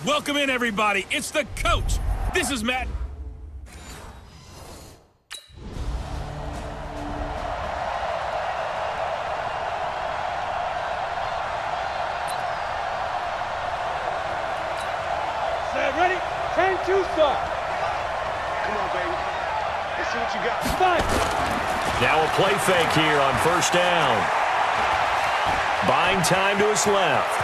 Welcome in, everybody. It's the coach. This is Madden. Set, ready? 10-2 start. Come on, baby. Let's see what you got. Five. Now a play fake here on first down. Buying time to his left.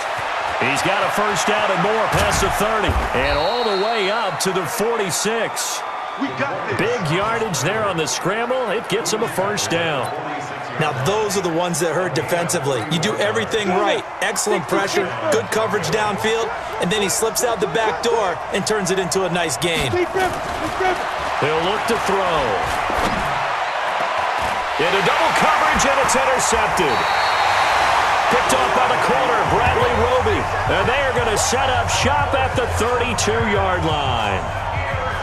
He's got a first down and more past the 30. And all the way up to the 46. We got this. Big yardage there on the scramble. It gets him a first down. Now those are the ones that hurt defensively. You do everything right. Excellent pressure, good coverage downfield, and then he slips out the back door and turns it into a nice gain. He'll look to throw. Into double coverage, and it's intercepted. Picked off by the corner, Bradley Roby. And they are going to set up shop at the 32-yard line.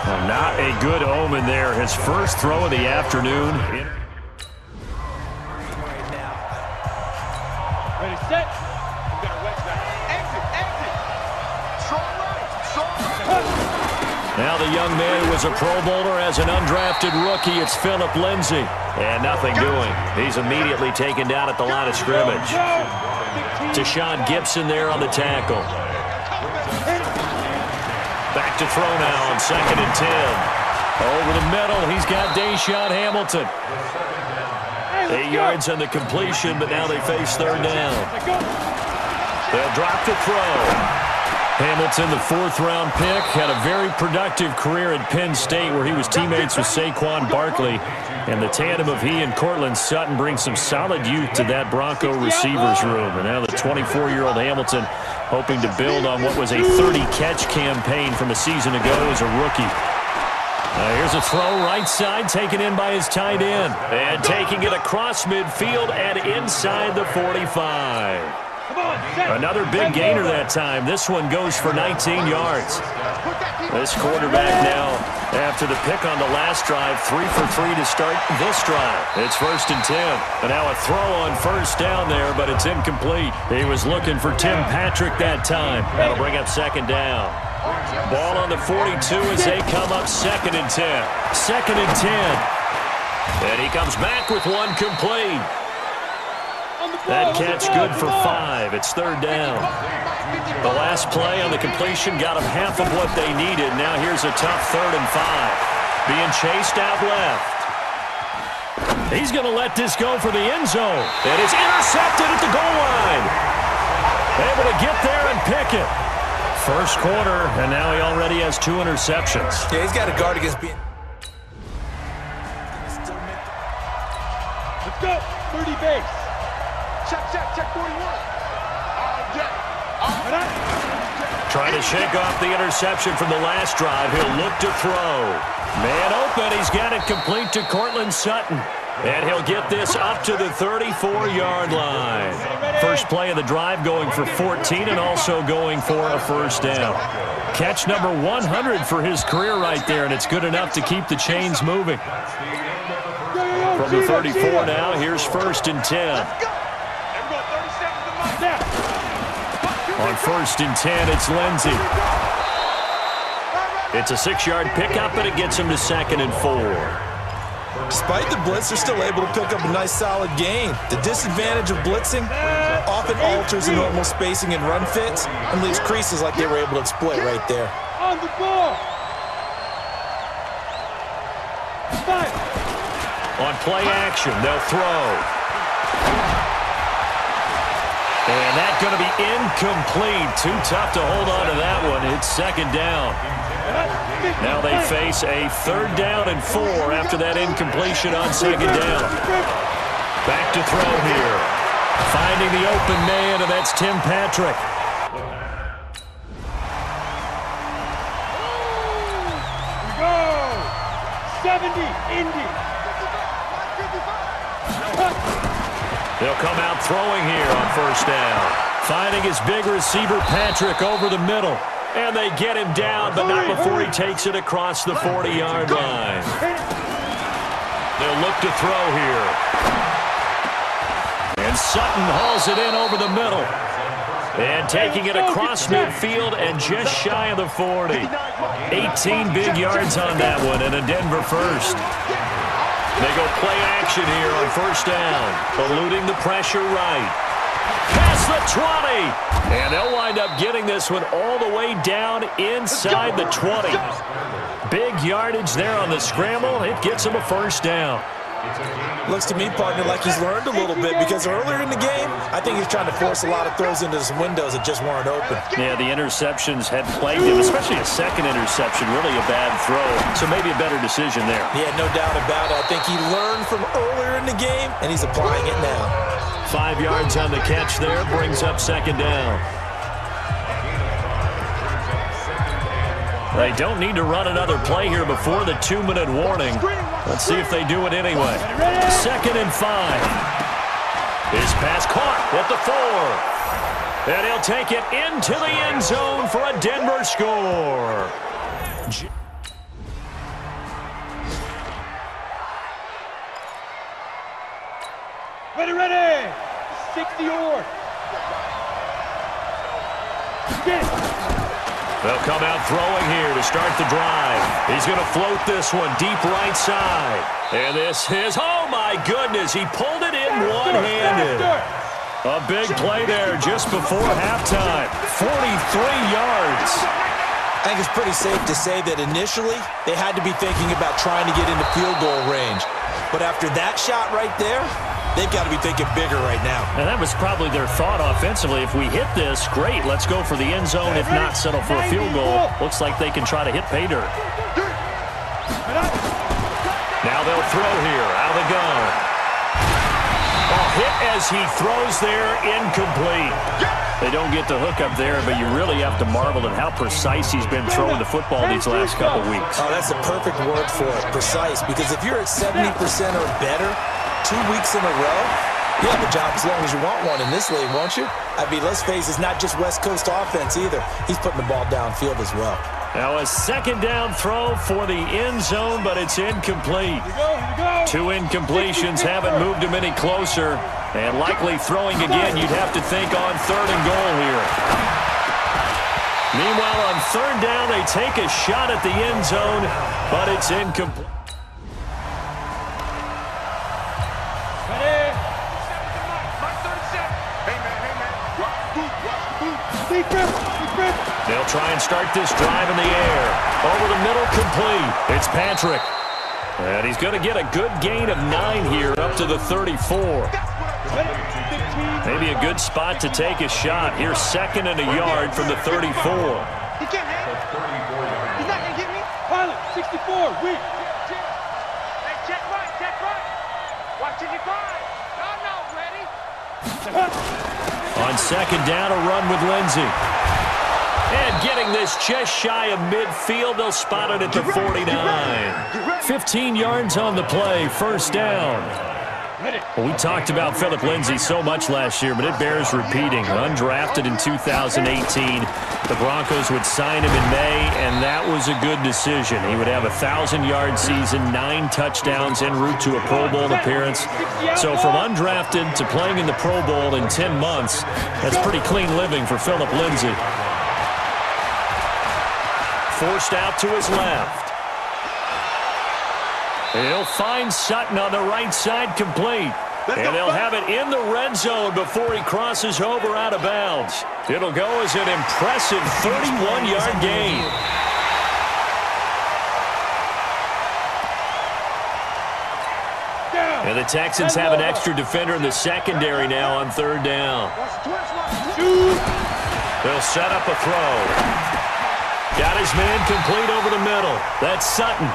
Well, not a good omen there. His first throw of the afternoon. Ready, set. We got a wedge back. Exit. Strong right. Now the young man who was a Pro Bowler as an undrafted rookie. It's Phillip Lindsay. And nothing doing. He's immediately taken down at the line of scrimmage. Deshaun Gibson there on the tackle. Back to throw now on 2nd and 10. Over the middle, he's got Deshaun Hamilton. 8 yards on the completion, but now they face third down. They'll drop the throw. Hamilton, the 4th-round pick, had a very productive career at Penn State where he was teammates with Saquon Barkley. And the tandem of he and Cortland Sutton brings some solid youth to that Bronco receivers room. And now the 24-year-old Hamilton hoping to build on what was a 30-catch campaign from a season ago as a rookie. Here's a throw right side taken in by his tight end. And taking it across midfield and inside the 45. Another big gainer that time. This one goes for 19 yards. This quarterback now, after the pick on the last drive, 3 for 3 to start this drive. It's 1st and 10. And now a throw on first down there, but it's incomplete. He was looking for Tim Patrick that time. That'll bring up 2nd down. Ball on the 42 as they come up 2nd and 10. 2nd and 10. And he comes back with one complete. That catch good for 5. It's 3rd down. The last play on the completion got them half of what they needed. Now here's a tough 3rd and 5. Being chased out left. He's going to let this go for the end zone. It is intercepted at the goal line. Able to get there and pick it. First quarter, and now he already has 2 interceptions. Yeah, he's got a guard against being... Let's go. 30 base. Check 41. Trying to shake off the interception from the last drive. He'll look to throw. Man open. He's got it complete to Cortland Sutton. And he'll get this up to the 34-yard line. First play of the drive going for 14 and also going for a first down. Catch number 100 for his career right there, and it's good enough to keep the chains moving. From the 34 now, here's 1st and 10. On 1st and 10, it's Lindsay. It's a 6-yard pickup, and it gets him to 2nd and 4. Despite the blitz, they're still able to pick up a nice solid gain. The disadvantage of blitzing often alters the normal spacing and run fits and leaves creases like they were able to exploit right there. On the ball. 5. On play action, they'll throw. And that's going to be incomplete. Too tough to hold on to that one. It's 2nd down. Now they face a 3rd down and 4 after that incompletion on 2nd down. Back to throw here. Finding the open man, and that's Tim Patrick. We go. 70, Indy. They'll come out throwing here on first down. Finding his big receiver, Patrick, over the middle. And they get him down, but not before he takes it across the 40-yard line. They'll look to throw here. And Sutton hauls it in over the middle. And taking it across midfield and just shy of the 40. 18 big yards on that one and a Denver first. They go play action here on first down. Eluding the pressure right. Past the 20. And they'll wind up getting this one all the way down inside the 20. Big yardage there on the scramble. It gets them a first down. Looks to me, partner, like he's learned a little bit because earlier in the game, I think he's trying to force a lot of throws into some windows that just weren't open. Yeah, the interceptions had plagued him, especially a second interception, really a bad throw. So maybe a better decision there. Yeah, no doubt about it. I think he learned from earlier in the game, and he's applying it now. 5 yards on the catch there, brings up second down. They don't need to run another play here before the 2-minute warning. Let's see if they do it anyway. 2nd and 5. His pass caught at the 4. And he'll take it into the end zone for a Denver score. Ready. 60 or. They'll come out throwing here to start the drive. He's going to float this one deep right side. And this is, oh my goodness, he pulled it in one-handed. A big play there just before halftime. 43 yards. I think it's pretty safe to say that initially they had to be thinking about trying to get into field goal range. But after that shot right there, they've got to be thinking bigger right now. And that was probably their thought offensively. If we hit this, great, let's go for the end zone. If not, settle for a field goal. Looks like they can try to hit pay dirt. Now they'll throw here out of the gun. Hit as he throws there, incomplete. They don't get the hook up there, but you really have to marvel at how precise he's been throwing the football these last couple weeks. Oh, that's the perfect word for it, precise. Because if you're at 70% or better 2 weeks in a row, you have a job as long as you want one in this league, won't you? I mean, let's face it, it's not just West Coast offense either. He's putting the ball downfield as well. Now a second down throw for the end zone, but it's incomplete. 2 incompletions haven't moved him any closer. And likely throwing again, you'd have to think on 3rd and goal here. Meanwhile, on 3rd down, they take a shot at the end zone, but it's incomplete. They'll try and start this drive in the air. Over the middle, complete. It's Patrick. And he's going to get a good gain of 9 here up to the 34. Maybe a good spot to take a shot. Here's 2nd and a yard from the 34. He can't have it. He's not going to get me. Pilot, 64, weak. Hey, check right. Watching your guard. No, ready. On 2nd down, a run with Lindsey. And getting this just shy of midfield, they'll spot it at the 49. 15 yards on the play, first down. Well, we talked about Philip Lindsay so much last year, but it bears repeating. Undrafted in 2018, the Broncos would sign him in May, and that was a good decision. He would have a 1,000-yard season, 9 touchdowns en route to a Pro Bowl appearance. So from undrafted to playing in the Pro Bowl in 10 months, that's pretty clean living for Philip Lindsay. Forced out to his left. He'll find Sutton on the right side, complete. And they'll have it in the red zone before he crosses over out of bounds. It'll go as an impressive 31-yard gain. And the Texans have an extra defender in the secondary now on 3rd down. They'll set up a throw. Got his man complete over the middle. That's Sutton.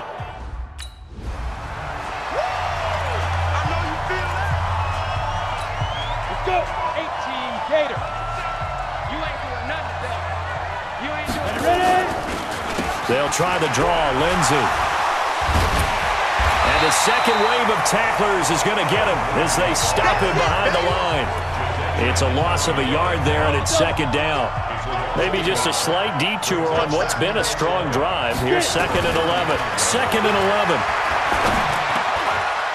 Let's go. 18, Gator. You ain't doing nothing today. You ain't doing ready. They'll try the draw, Lindsey. And the second wave of tacklers is going to get him as they stop him behind the line. It's a loss of a yard there, and it's 2nd down. Maybe just a slight detour on what's been a strong drive. Here's 2nd and 11. 2nd and 11.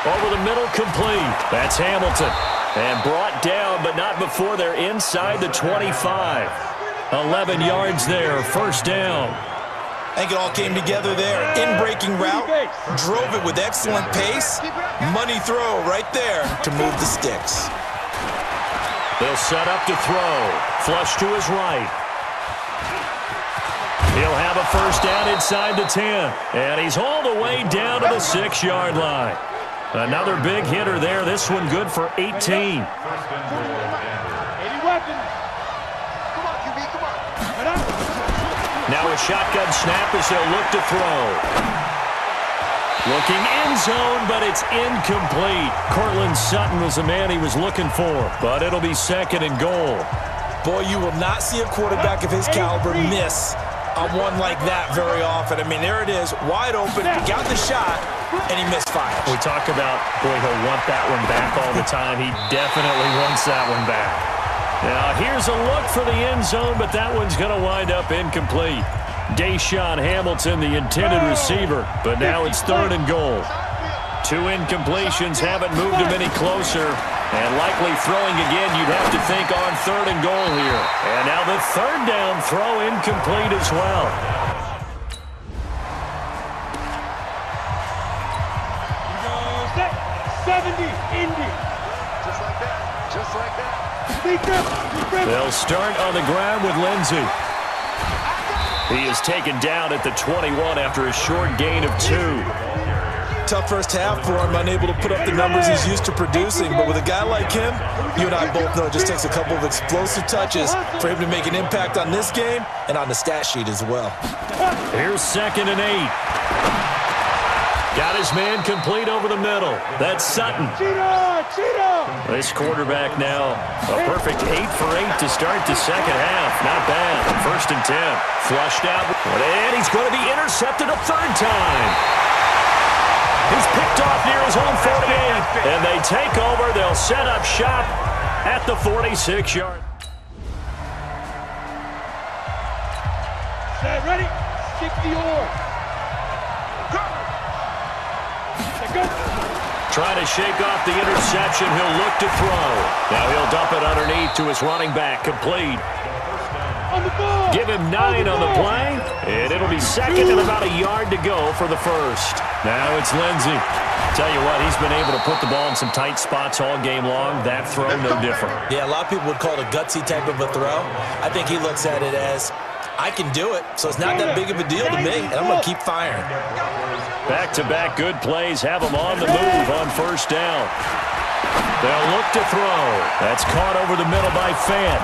Over the middle, complete. That's Hamilton. And brought down, but not before they're inside the 25. 11 yards there, first down. I think it all came together there. In-breaking route, drove it with excellent pace. Money throw right there to move the sticks. They'll set up to throw. Flush to his right. He'll have a first down inside the 10. And he's all the way down to the 6-yard line. Another big hitter there. This one good for 18. 80 weapons. Come on, QB, come on. Now a shotgun snap as they'll look to throw. Looking end zone, but it's incomplete. Cortland Sutton was the man he was looking for, but it'll be second and goal. Boy, you will not see a quarterback of his caliber miss on one like that very often. I mean, there it is, wide open, got the shot, and he misfires. We talk about, boy, he'll want that one back all the time. He definitely wants that one back. Now, here's a look for the end zone, but that one's going to wind up incomplete. Deshaun Hamilton, the intended receiver, but now it's third and goal. 2 incompletions haven't moved him any closer, and likely throwing again, you'd have to think on third and goal here. And now the third down throw incomplete as well. He goes 70, Indy. Just like that. Just like that. They'll start on the ground with Lindsey. He is taken down at the 21 after a short gain of 2. Tough first half for him, unable to put up the numbers he's used to producing. But with a guy like him, you and I both know it just takes a couple of explosive touches for him to make an impact on this game and on the stat sheet as well. Here's second and 8. Got his man complete over the middle. That's Sutton. This quarterback now, a perfect 8 for 8 to start the second half. Not bad. First and 10. Flushed out. And he's going to be intercepted a third time. He's picked off near his own 48. And they take over. They'll set up shop at the 46-yard. Set, ready? Stick the oar. Trying to shake off the interception. He'll look to throw. Now he'll dump it underneath to his running back. Complete. On the ball. Give him 9 on the play. And it'll be second and about a yard to go for the first. Now it's Lindsey. Tell you what, he's been able to put the ball in some tight spots all game long. That throw, no different. Yeah, a lot of people would call it a gutsy type of a throw. I think he looks at it as, I can do it, so it's not that big of a deal to me, and I'm going to keep firing. Back-to-back good plays have him on the move on first down. They'll look to throw. That's caught over the middle by Fant.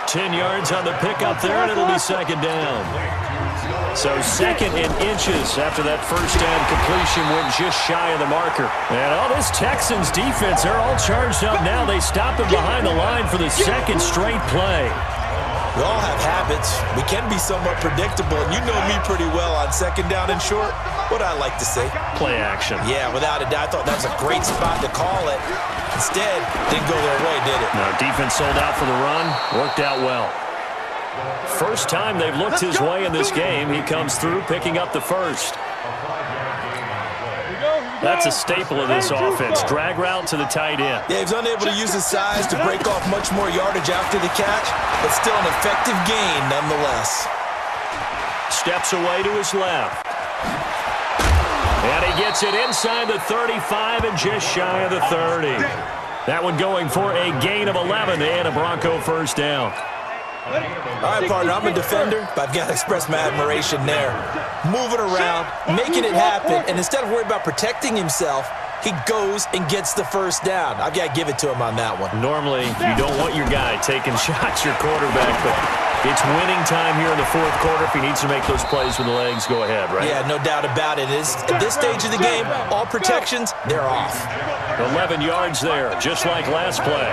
10 yards on the pickup there, and it'll be second down. So second and inches after that first down completion went just shy of the marker. And all this Texans defense, they're all charged up now. They stop him behind the line for the second straight play. We all have habits. We can be somewhat predictable, and you know me pretty well on second down and short. What I like to say? Play action. Yeah, without a doubt. I thought that was a great spot to call it. Instead, didn't go their way, did it? No, defense sold out for the run. Worked out well. First time they've looked his way in this game. He comes through picking up the first. That's a staple of this offense. Drag route to the tight end. Yeah, he's unable to use his size to break off much more yardage after the catch, but still an effective gain nonetheless. Steps away to his left. And he gets it inside the 35 and just shy of the 30. That one going for a gain of 11 and a Bronco first down. All right, partner, I'm a defender, but I've got to express my admiration there. Moving around, making it happen, and instead of worrying about protecting himself, he goes and gets the first down. I've got to give it to him on that one. Normally, you don't want your guy taking shots, your quarterback, but it's winning time here in the fourth quarter. If he needs to make those plays with the legs, go ahead, right? Yeah, no doubt about it. At this stage of the game, all protections, they're off. 11 yards there, just like last play.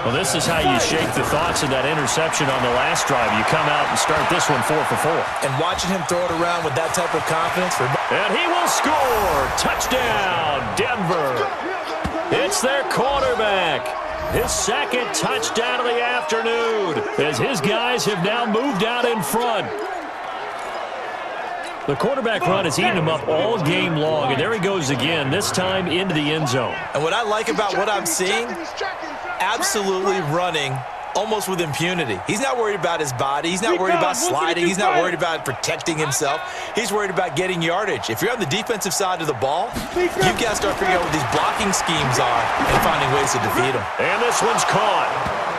Well, this is how you shake the thoughts of that interception on the last drive. You come out and start this one 4 for 4. And watching him throw it around with that type of confidence. And he will score. Touchdown, Denver. It's their quarterback. His second touchdown of the afternoon as his guys have now moved out in front. The quarterback run has eaten him up all game long, and there he goes again, this time into the end zone. And what I like about what I'm seeing, absolutely running almost with impunity. He's not worried about his body. He's not worried about sliding. He's not worried about protecting himself. He's worried about getting yardage. If you're on the defensive side of the ball, you've got to start figuring out what these blocking schemes are and finding ways to defeat them. And this one's caught.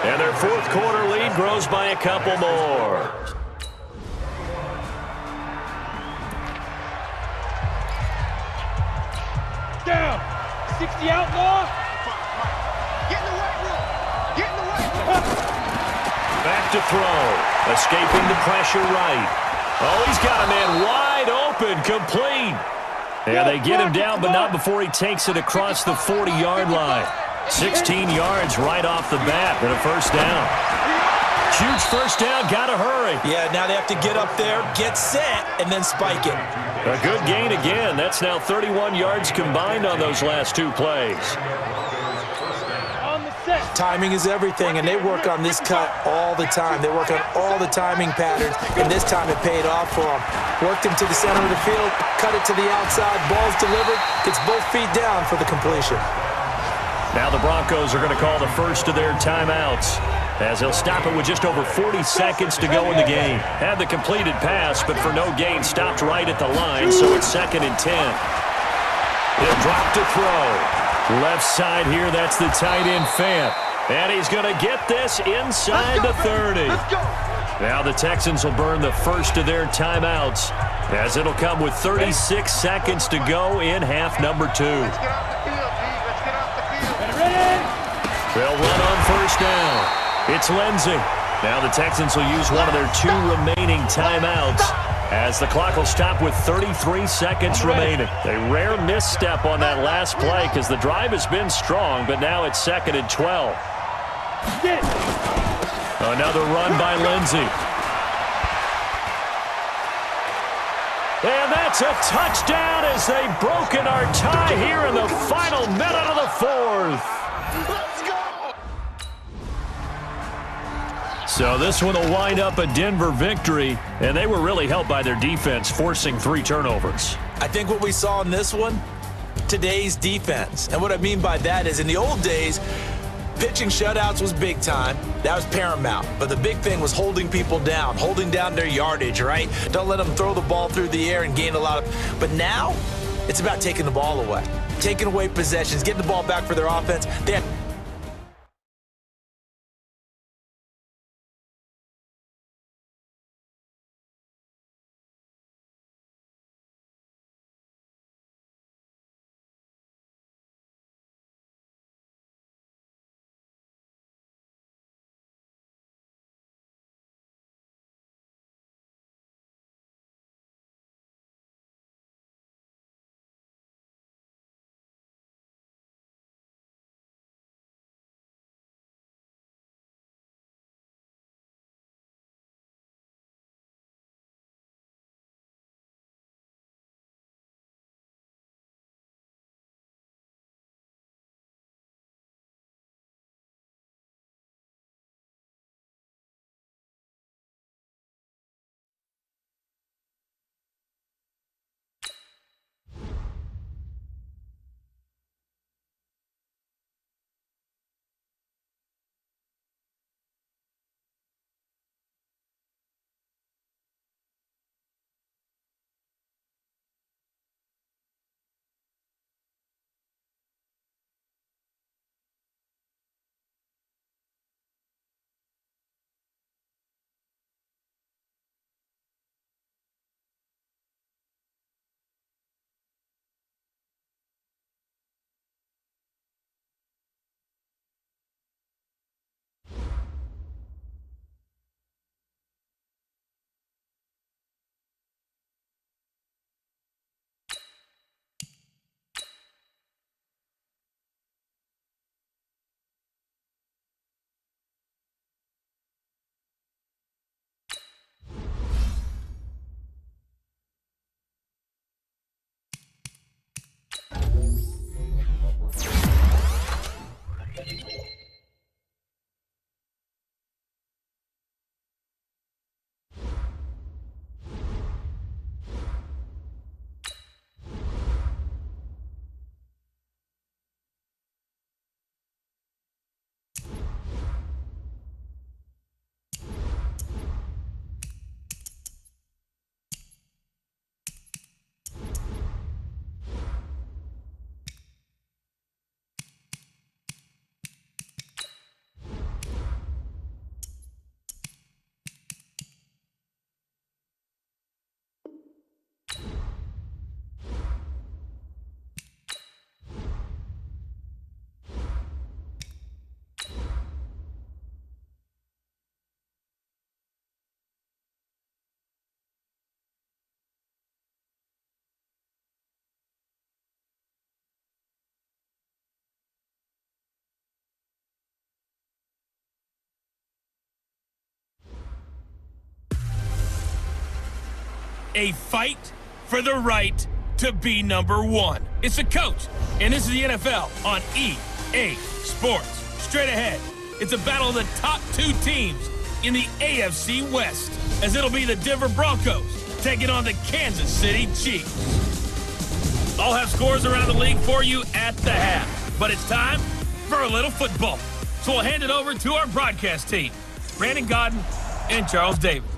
And their fourth quarter lead grows by a couple more. Down. 60 outlaw. Get in the weight room. Get in the weight room. Back to throw. Escaping the pressure right. Oh, he's got a man wide open. Complete. And they get him down, but not before he takes it across the 40-yard line. 16 yards right off the bat and a first down. Huge first down. Got to hurry. Yeah, now they have to get up there, get set, and then spike it. A good gain again. That's now 31 yards combined on those last two plays. On the set. Timing is everything, and they work on this cut all the time. They work on all the timing patterns, and this time it paid off for them. Worked him to the center of the field, cut it to the outside, ball's delivered, gets both feet down for the completion. Now the Broncos are going to call the first of their timeouts, as they'll stop it with just over 40 seconds to go in the game. Had the completed pass, but for no gain, stopped right at the line, so it's 2nd and 10. He'll drop to throw. Left side here, that's the tight end Fant. And he's going to get this inside the 30. Now the Texans will burn the first of their timeouts, as it'll come with 36 seconds to go in half number 2. They'll run on first down. It's Lindsey. Now the Texans will use one of their 2 remaining timeouts, as the clock will stop with 33 seconds remaining. A rare misstep on that last play because the drive has been strong, but now it's 2nd and 12. Another run by Lindsey. And that's a touchdown as they've broken our tie here in the final minute of the 4th. So this one will wind up a Denver victory, and they were really helped by their defense, forcing 3 turnovers. I think what we saw in this one, today's defense. And what I mean by that is in the old days, pitching shutouts was big time. That was paramount. But the big thing was holding people down, holding down their yardage, right? Don't let them throw the ball through the air and gain a lot of... But now, it's about taking the ball away, taking away possessions, getting the ball back for their offense. They have A fight for the right to be number one. It's the coach, and this is the NFL on EA Sports. Straight ahead, it's a battle of the top two teams in the AFC West, as it'll be the Denver Broncos taking on the Kansas City Chiefs. I'll have scores around the league for you at the half, but it's time for a little football. So we'll hand it over to our broadcast team, Brandon Godden and Charles Davis.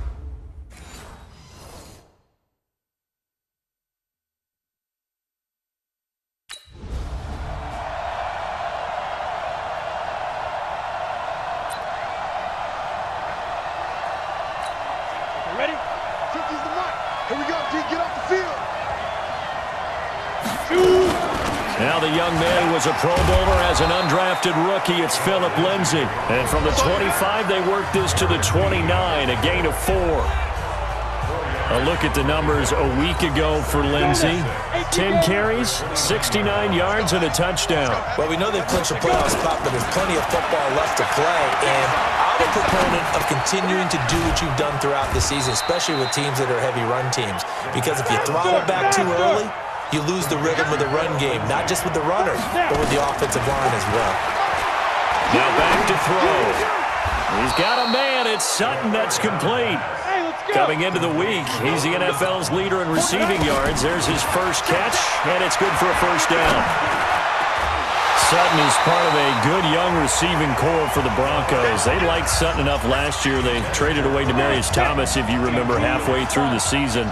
Ready? 50's the mark. Here we go, D. Get off the field. Now the young man who was a Pro Bowler as an undrafted rookie. It's Phillip Lindsay. And from the 25, they work this to the 29, a gain of 4. A look at the numbers a week ago for Lindsay. 10 carries, 69 yards, and a touchdown. Well, we know they've clinched a playoff spot, but there's plenty of football left to play. And I'm a proponent of continuing to do what you've done throughout the season, especially with teams that are heavy run teams. Because if you throttle back too early, you lose the rhythm of the run game, not just with the runner, but with the offensive line as well. Now back to throw. He's got a man. It's Sutton that's complete. Coming into the week, he's the NFL's leader in receiving yards. There's his first catch, and it's good for a first down. Sutton is part of a good young receiving core for the Broncos. They liked Sutton enough last year. They traded away Demaryius Thomas, if you remember, halfway through the season.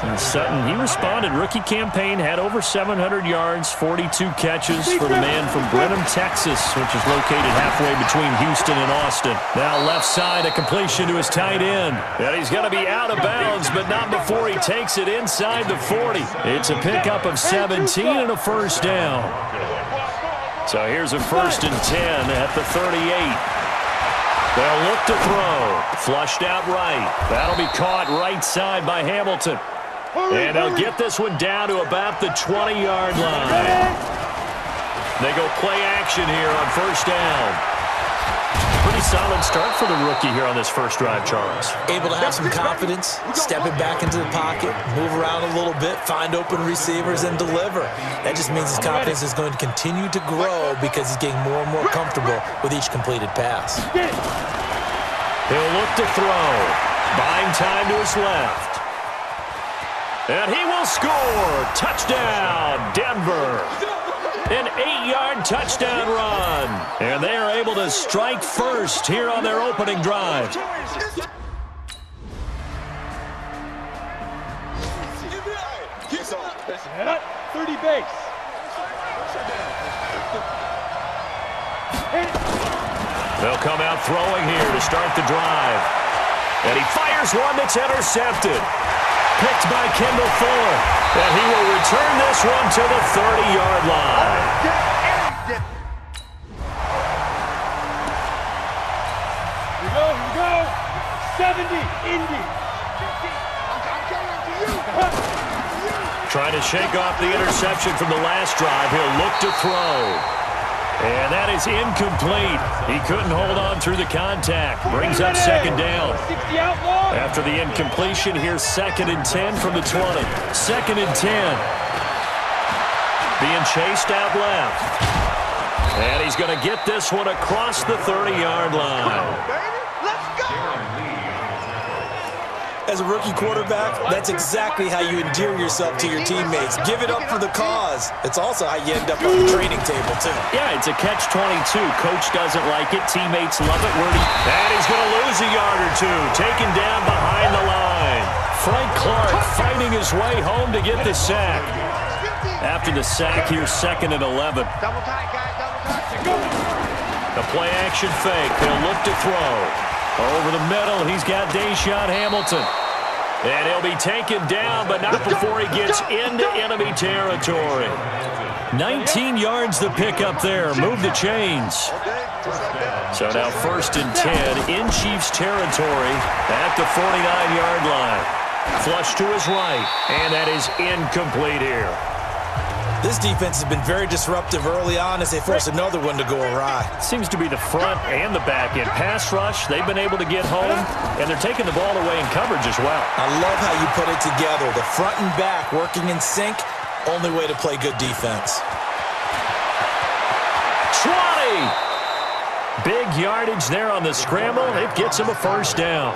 And Sutton, he responded. Rookie campaign, had over 700 yards, 42 catches for the man from Brenham, Texas, which is located halfway between Houston and Austin. Now left side, a completion to his tight end. And he's going to be out of bounds, but not before he takes it inside the 40. It's a pickup of 17 and a first down. So here's a 1st and 10 at the 38. They'll look to throw. Flushed out right. That'll be caught right side by Hamilton. And they'll get this one down to about the 20-yard line. They go play action here on first down. Pretty solid start for the rookie here on this first drive, Charles. Able to have some confidence, stepping back into the pocket, move around a little bit, find open receivers, and deliver. That just means his confidence is going to continue to grow because he's getting more and more comfortable with each completed pass. He'll look to throw. Buying time to his left. And he will score. Touchdown, Denver. An 8-yard touchdown run. And they are able to strike first here on their opening drive. 30 base. They'll come out throwing here to start the drive. And he fires one that's intercepted. Picked by Kendall Fuller. And he will return this one to the 30-yard line. Here we go. 70, Indy. Trying to shake off the interception from the last drive. He'll look to throw. And that is incomplete. He couldn't hold on through the contact. Brings up second down. After the incompletion, here's 2nd and 10 from the 20. 2nd and 10. Being chased out left. And he's going to get this one across the 30-yard line. As a rookie quarterback, that's exactly how you endear yourself to your teammates. Give it up for the cause. It's also how you end up on the training table, too. Yeah, it's a catch-22. Coach doesn't like it. Teammates love it. And he's going to lose a yard or two. Taken down behind the line. Frank Clark fighting his way home to get the sack. After the sack, here's 2nd and 11. Double tight, guys. Double tight. The play-action fake. He'll look to throw. Over the middle, he's got Deshaun Hamilton. And he'll be taken down, but not before he gets into enemy territory. 19 yards the pickup there. Move the chains. So now 1st and 10 in Chiefs territory at the 49-yard line. Flush to his right, and that is incomplete here. This defense has been very disruptive early on as they force another one to go awry. Seems to be the front and the back end. Pass rush, they've been able to get home, and they're taking the ball away in coverage as well. I love how you put it together. The front and back working in sync, only way to play good defense. 20! Big yardage there on the scramble. It gets him a first down.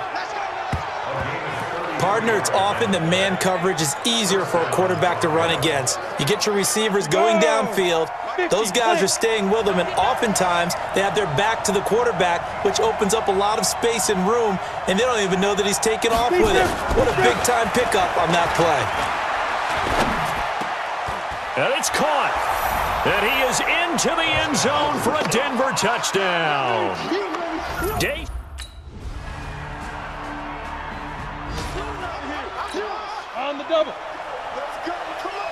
Partner, it's often that man coverage is easier for a quarterback to run against. You get your receivers going downfield. Those guys are staying with them, and oftentimes they have their back to the quarterback, which opens up a lot of space and room, and they don't even know that he's taken off with it. What a big-time pickup on that play. And it's caught. And he is into the end zone for a Denver touchdown. On the double. Let's go. Come on.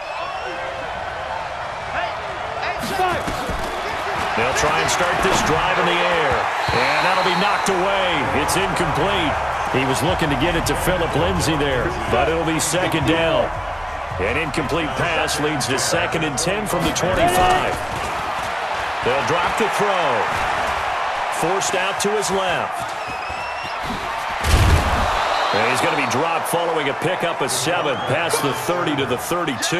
They'll try and start this drive in the air. And that'll be knocked away. It's incomplete. He was looking to get it to Phillip Lindsay there, but it'll be second down. An incomplete pass leads to 2nd and 10 from the 25. They'll drop the throw. Forced out to his left. And he's going to be dropped following a pickup of 7 past the 30 to the 32.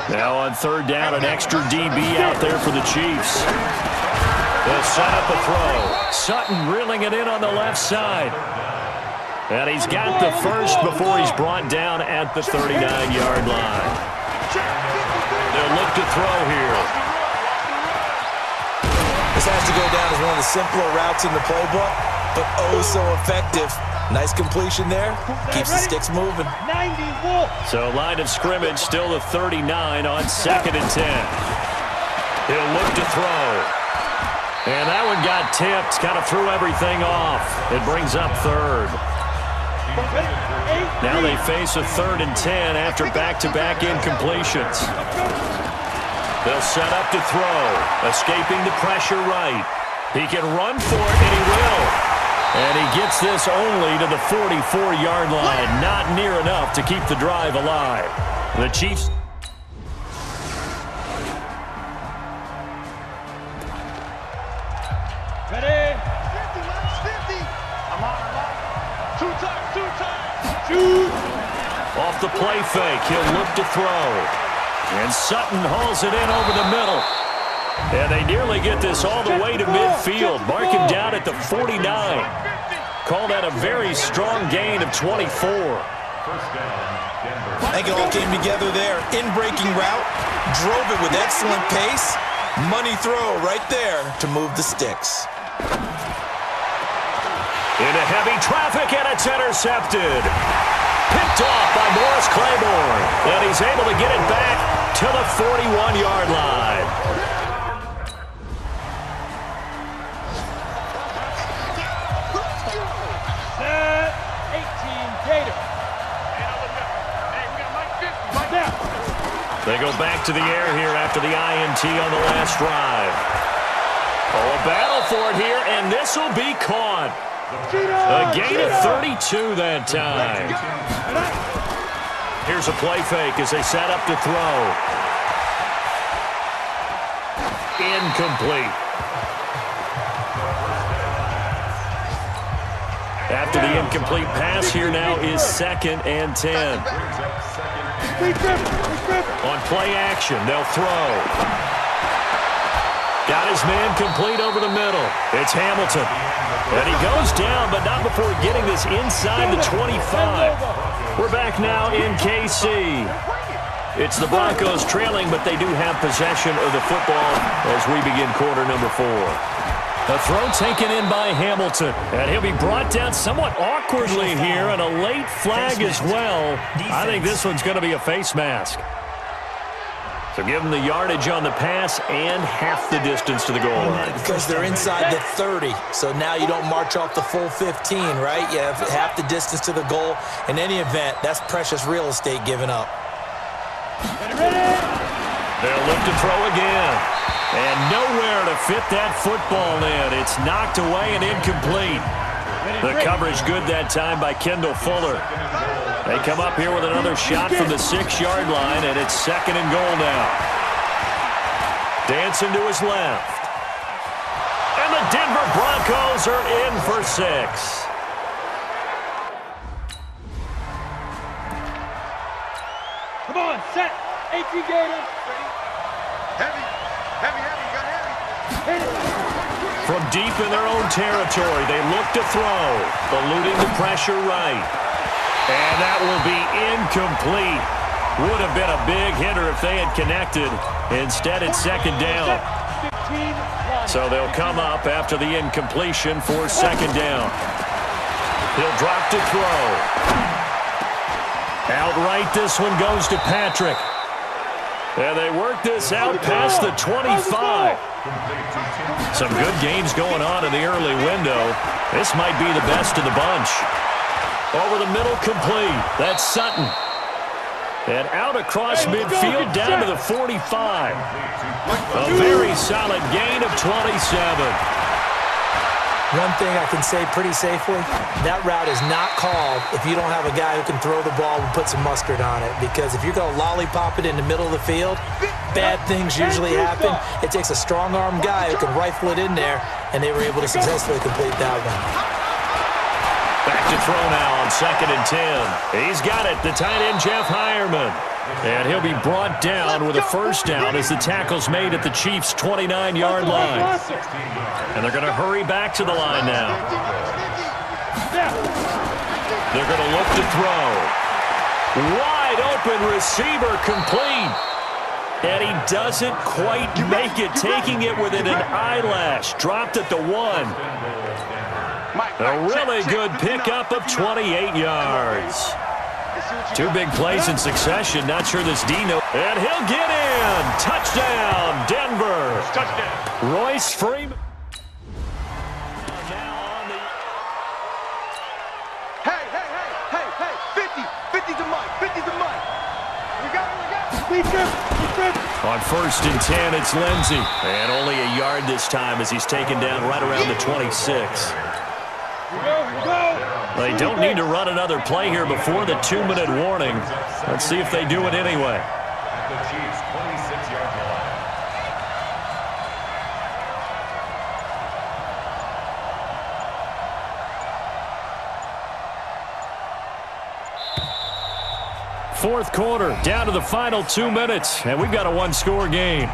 Now on 3rd down, an extra DB out there for the Chiefs. They'll set up a throw. Sutton reeling it in on the left side. And he's got the first before he's brought down at the 39-yard line. They'll look to throw here. This has to go down as one of the simpler routes in the playbook, but oh so effective. Nice completion there. Keeps the sticks moving. So line of scrimmage still the 39 on 2nd and 10. He'll look to throw. And that one got tipped. Kind of threw everything off. It brings up 3rd. Now they face a 3rd and 10 after back-to-back incompletions. They'll set up to throw. Escaping the pressure right. He can run for it, and he will. And he gets this only to the 44-yard line. Not near enough to keep the drive alive. The Chiefs... Ready? 50. I'm on. 2 times. Shoot. Off the play fake, he'll look to throw. And Sutton hauls it in over the middle. And they nearly get this all the way to midfield. Mark him down at the 49. Call that a very strong gain of 24. I think it all came together there. In-breaking route, drove it with excellent pace. Money throw right there to move the sticks. Into heavy traffic, and it's intercepted. Picked off by Morris Claiborne. And he's able to get it back to the 41-yard line. Set. 18 Gator. They go back to the air here after the INT on the last drive. Oh, a battle for it here, and this will be caught. A gain of 32 that time. Here's a play fake as they set up to throw. Incomplete. After the incomplete pass, here now is 2nd and 10. On play action, they'll throw. Got his man complete over the middle. It's Hamilton. And he goes down, but not before getting this inside the 25. We're back now in KC. It's the Broncos trailing, but they do have possession of the football as we begin quarter number 4. A throw taken in by Hamilton. And he'll be brought down somewhat awkwardly here, and a late flag as well. I think this one's going to be a face mask. So give them the yardage on the pass and half the distance to the goal line. Because they're inside the 30, so now you don't march off the full 15, right? You have half the distance to the goal. In any event, that's precious real estate given up. They'll look to throw again. And nowhere to fit that football in. It's knocked away and incomplete. The coverage good that time by Kendall Fuller. They come up here with another shot from the 6-yard line, and it's 2nd and goal now. Dancing to his left. And the Denver Broncos are in for 6. Come on, set. 18 Gator. Heavy, got heavy. Hit it. From deep in their own territory, they look to throw, eluding the pressure right. And that will be incomplete. Would have been a big hitter if they had connected. Instead, it's 2nd down. So they'll come up after the incompletion for 2nd down. He'll drop to throw. Outright, this one goes to Patrick. And they work this out past the 25. Some good games going on in the early window. This might be the best of the bunch. Over the middle, complete. That's Sutton. And out across midfield, down to the 45. A very solid gain of 27. One thing I can say pretty safely, that route is not called if you don't have a guy who can throw the ball and put some mustard on it. Because if you're going to lollipop it in the middle of the field, bad things usually happen. It takes a strong-arm guy who can rifle it in there, and they were able to successfully complete that one. Back to throw now on 2nd and 10. He's got it, the tight end, Jeff Hireman. And he'll be brought down with a 1st down as the tackle's made at the Chiefs' 29-yard line. And they're going to hurry back to the line now. They're going to look to throw. Wide open receiver complete. And he doesn't quite make it, taking it within an eyelash. Dropped at the 1. A really good pickup of 28 yards. 2 big plays in succession. Not sure this Dino. And he'll get in. Touchdown, Denver. Touchdown. Royce Freeman. Hey. 50 to Mike. 50 to Mike. We got it. Speed trip. On 1st and 10, it's Lindsey. And only a yard this time as he's taken down right around the 26. They don't need to run another play here before the 2-minute warning. Let's see if they do it anyway. At the Chiefs' 26-yard line. Fourth quarter, down to the final 2 minutes, and we've got a 1-score game.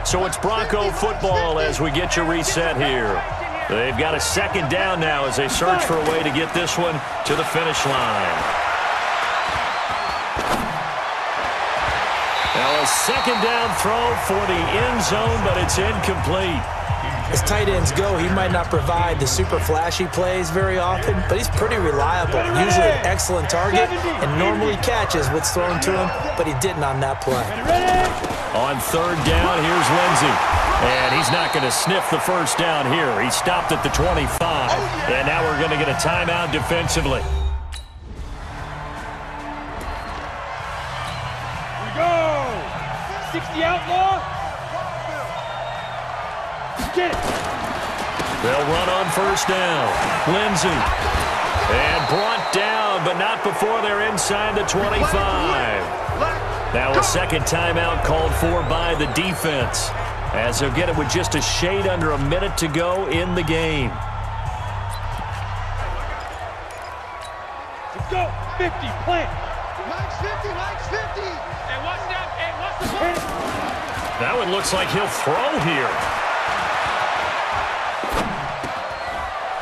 So it's Bronco football as we get you reset here. They've got a 2nd down now as they search for a way to get this one to the finish line. Now a 2nd down throw for the end zone, but it's incomplete. As tight ends go, he might not provide the super flashy plays very often, but he's pretty reliable. Usually an excellent target and normally catches what's thrown to him, but he didn't on that play. On 3rd down, here's Lindsey. And he's not going to sniff the 1st down here. He stopped at the 25. And now we're going to get a timeout defensively. We go. 60 outlaw. Get it. They'll run on 1st down. Lindsey. And brought down, but not before they're inside the 25. Now a 2nd timeout called for by the defense, as they'll get it with just a shade under a minute to go in the game. Let's go. 50, plant. Mike's 50. Hey, watch that. Hey, watch the play. That one looks like he'll throw here.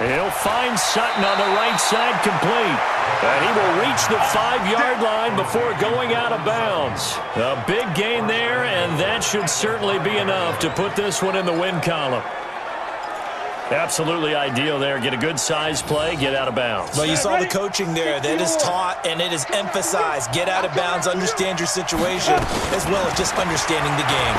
He'll find Sutton on the right side, complete. And he will reach the 5-yard line before going out of bounds. A big gain there, and that should certainly be enough to put this one in the win column. Absolutely ideal there. Get a good size play, get out of bounds. Well, you saw the coaching there. That is taught and it is emphasized. Get out of bounds, understand your situation, as well as just understanding the game.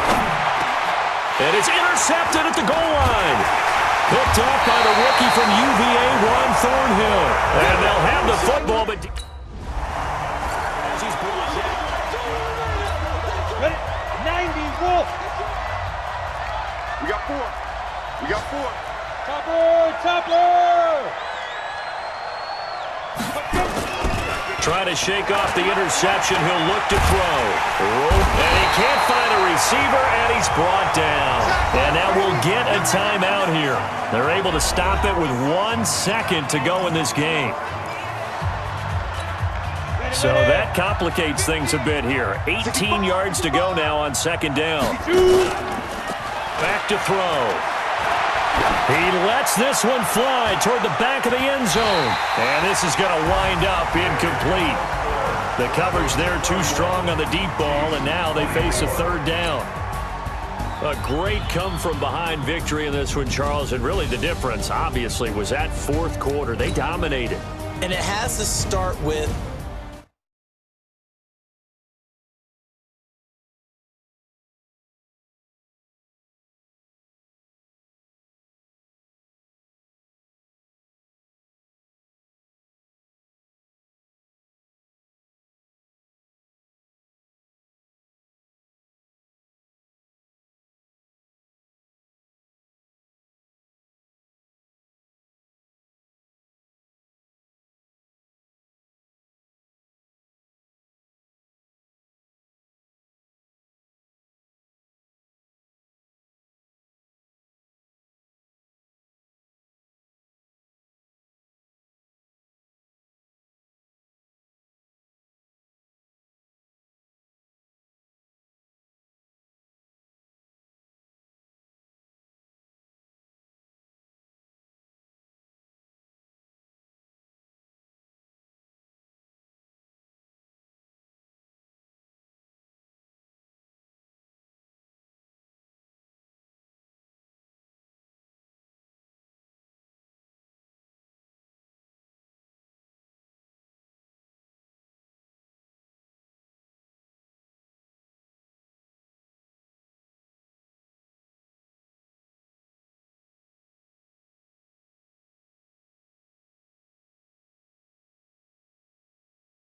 And it's intercepted at the goal line. Picked off by the rookie from UVA, Ron Thornhill. And they'll have the football, but... Ready? 90, Wolf. We got 4. Topper! Trying to shake off the interception. He'll look to throw. And he can't find a receiver, and he's brought down. And now we'll get a timeout here. They're able to stop it with 1 second to go in this game. So that complicates things a bit here. 18 yards to go now on second down. Back to throw. He lets this one fly toward the back of the end zone. And this is going to wind up incomplete. The coverage there too strong on the deep ball, and now they face a third down. A great come-from-behind victory in this one, Charles. And really the difference, obviously, was that fourth quarter. They dominated. And it has to start with